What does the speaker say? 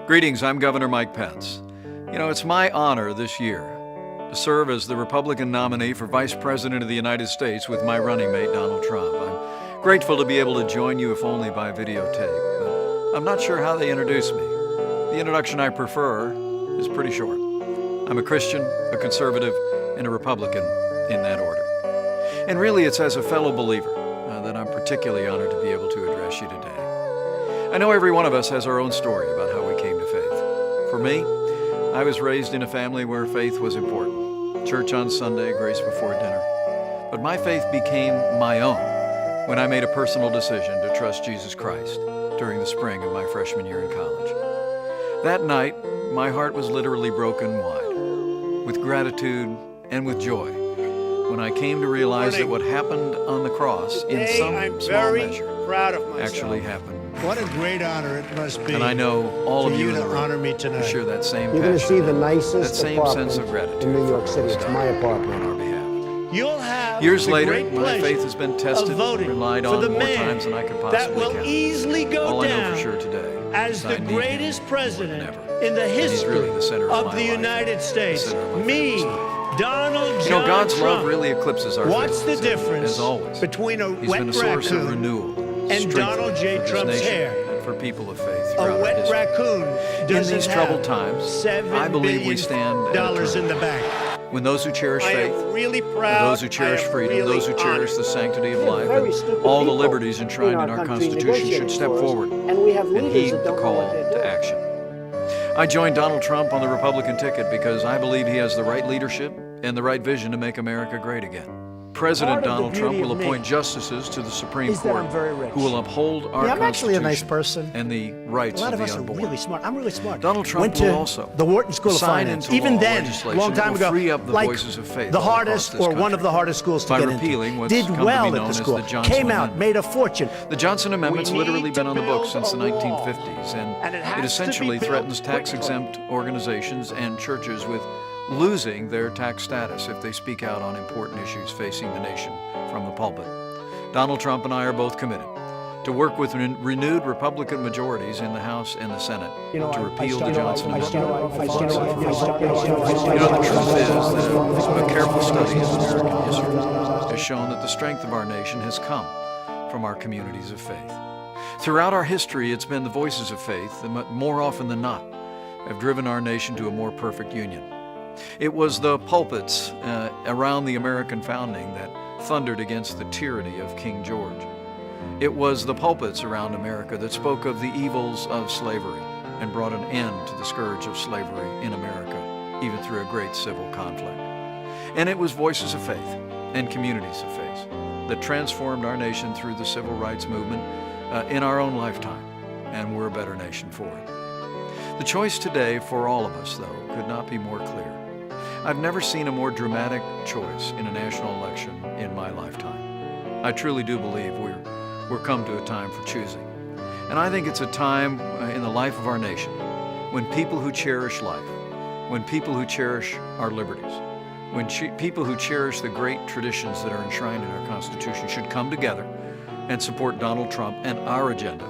Greetings, I'm Governor Mike Pence. You know, it's my honor this year to serve as the Republican nominee for Vice President of the United States with my running mate, Donald Trump. I'm grateful to be able to join you, if only by videotape, but I'm not sure how they introduce me. The introduction I prefer is pretty short. I'm a Christian, a conservative, and a Republican in that order. And really, it's as a fellow believer that I'm particularly honored to be able to address you today. I know every one of us has our own story about how we came to faith. For me, I was raised in a family where faith was important. Church on Sunday, grace before dinner. But my faith became my own when I made a personal decision to trust Jesus Christ during the spring of my freshman year in college. That night, my heart was literally broken wide with gratitude and with joy when I came to realize that what happened on the cross in some small measure actually happened. What a great honor it must be. And I know all of you in the room honor me tonight. share that same You're going to see the nicest that same sense of apartment gratitude in New York for City. what It's was my done apartment. on our behalf. You'll have Years the later, great my pleasure faith has been tested, of voting relied for on the more man times than I could that possibly will count. easily go All I know down for sure today as is the I need greatest him president more than ever. in the And he's history really the center of of my the life, United the States. center of my Me, family's life. Donald You know, John God's Trump. love really eclipses our What's the faith, difference as always. between a He's wet been a source of raccoon renewal and strengthening Donald J. for this Trump's nation hair? and for people of faith A throughout our wet history. raccoon In doesn't these have troubled times, I believe we stand at a $7 billion turn. in the bank. When those who cherish I faith, am really proud. those who cherish I am freedom, really those who cherish honored. the sanctity of We have life, very and stupid all the people liberties enshrined in our country Constitution should negotiating step for us, forward and we have and leaders heed that the don't know call what they're to doing. action. I joined Donald Trump on the Republican ticket because I believe he has the right leadership and the right vision to make America great again. President Part of the Donald Trump beauty will of me appoint justices to the Supreme is that Court I'm very rich. who will uphold our I'm actually a nice Constitution person. and the A rights lot of of the us are unborn. really smart. I'm really smart. Donald Trump Went to will also the Wharton School of sign Finance. into Even law then, legislation long time that will ago, free up the like voices of faith the all across hardest this or one country of the hardest schools to by get repealing into. what's Did come to be well known at the as school. the Johnson Came out, Amendment. made a fortune. The Johnson Amendment's We literally need been to on the books build since the a wall. 1950s, And it has it to essentially be built threatens quickly. tax-exempt organizations and churches with losing their tax status if they speak out on important issues facing the nation from the pulpit. Donald Trump and I are both committed to work with renewed Republican majorities in the House and the Senate to repeal the Johnson Amendment. You know, the truth is that a careful study of American history has shown that the strength of our nation has come from our communities of faith. Throughout our history, it's been the voices of faith that more often than not have driven our nation to a more perfect union. It was the pulpits around the American founding that thundered against the tyranny of King George. It was the pulpits around America that spoke of the evils of slavery and brought an end to the scourge of slavery in America, even through a great civil conflict. And it was voices of faith and communities of faith that transformed our nation through the civil rights movement in our own lifetime, and we're a better nation for it. The choice today for all of us, though, could not be more clear. I've never seen a more dramatic choice in a national election in my lifetime. I truly do believe we're come to a time for choosing. And I think it's a time in the life of our nation when people who cherish life, when people who cherish our liberties, when people who cherish the great traditions that are enshrined in our Constitution should come together and support Donald Trump and our agenda